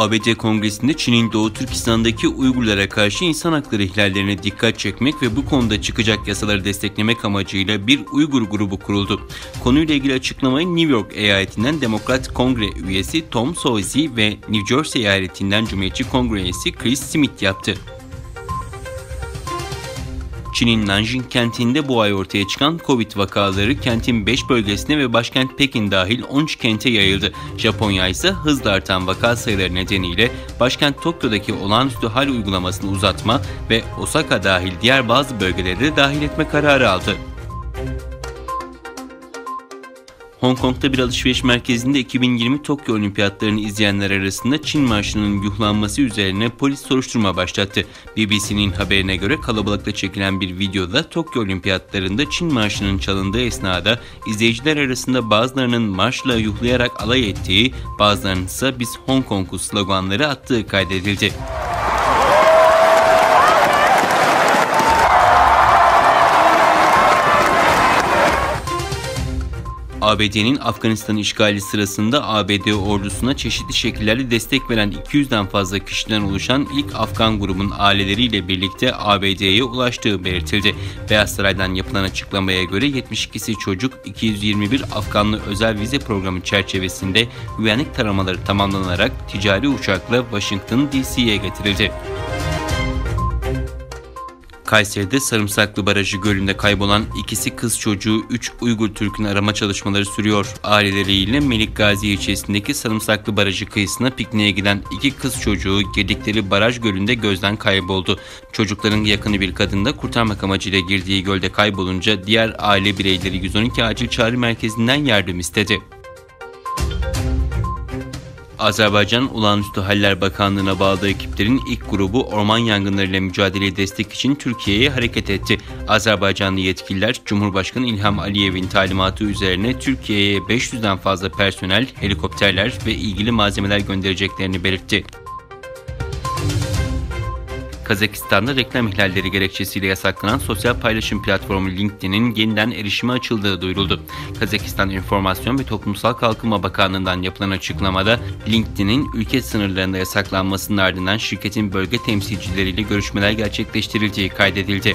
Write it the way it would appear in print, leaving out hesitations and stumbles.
ABD Kongresi'nde Çin'in Doğu Türkistan'daki Uygurlara karşı insan hakları ihlallerine dikkat çekmek ve bu konuda çıkacak yasaları desteklemek amacıyla bir Uygur grubu kuruldu. Konuyla ilgili açıklamayı New York eyaletinden Demokrat Kongre üyesi Tom Suozzi ve New Jersey eyaletinden Cumhuriyetçi Kongre üyesi Chris Smith yaptı. Çin'in Nanjing kentinde bu ay ortaya çıkan Covid vakaları kentin 5 bölgesine ve başkent Pekin dahil 13 kente yayıldı. Japonya ise hızla artan vaka sayıları nedeniyle başkent Tokyo'daki olağanüstü hal uygulamasını uzatma ve Osaka dahil diğer bazı bölgeleri de dahil etme kararı aldı. Hong Kong'da bir alışveriş merkezinde 2020 Tokyo Olimpiyatlarını izleyenler arasında Çin marşının yuhlanması üzerine polis soruşturma başlattı. BBC'nin haberine göre kalabalıkta çekilen bir videoda Tokyo Olimpiyatlarında Çin marşının çalındığı esnada izleyiciler arasında bazılarının marşla yuhlayarak alay ettiği, bazılarının ise "Biz Hong Kong'uz" sloganları attığı kaydedildi. ABD'nin Afganistan işgali sırasında ABD ordusuna çeşitli şekillerde destek veren 200'den fazla kişiden oluşan ilk Afgan grubun aileleriyle birlikte ABD'ye ulaştığı belirtildi. Beyaz Saray'dan yapılan açıklamaya göre 72'si çocuk, 221 Afganlı özel vize programı çerçevesinde güvenlik taramaları tamamlanarak ticari uçakla Washington DC'ye getirildi. Kayseri'de Sarımsaklı Barajı Gölü'nde kaybolan ikisi kız çocuğu 3 Uygur Türk'ün arama çalışmaları sürüyor. Aileleriyle Melikgazi ilçesindeki Sarımsaklı Barajı kıyısına pikniğe giden 2 kız çocuğu girdikleri baraj gölünde gözden kayboldu. Çocukların yakını bir kadın da kurtarmak amacıyla girdiği gölde kaybolunca diğer aile bireyleri 112 acil çağrı merkezinden yardım istedi. Azerbaycan Olağanüstü Haller Bakanlığı'na bağlı ekiplerin ilk grubu orman yangınlarıyla mücadeleye destek için Türkiye'ye hareket etti. Azerbaycanlı yetkililer Cumhurbaşkanı İlham Aliyev'in talimatı üzerine Türkiye'ye 500'den fazla personel, helikopterler ve ilgili malzemeler göndereceklerini belirtti. Kazakistan'da reklam ihlalleri gerekçesiyle yasaklanan sosyal paylaşım platformu LinkedIn'in yeniden erişime açıldığı duyuruldu. Kazakistan İnformasyon ve Toplumsal Kalkınma Bakanlığı'ndan yapılan açıklamada LinkedIn'in ülke sınırlarında yasaklanmasının ardından şirketin bölge temsilcileriyle görüşmeler gerçekleştirildiği kaydedildi.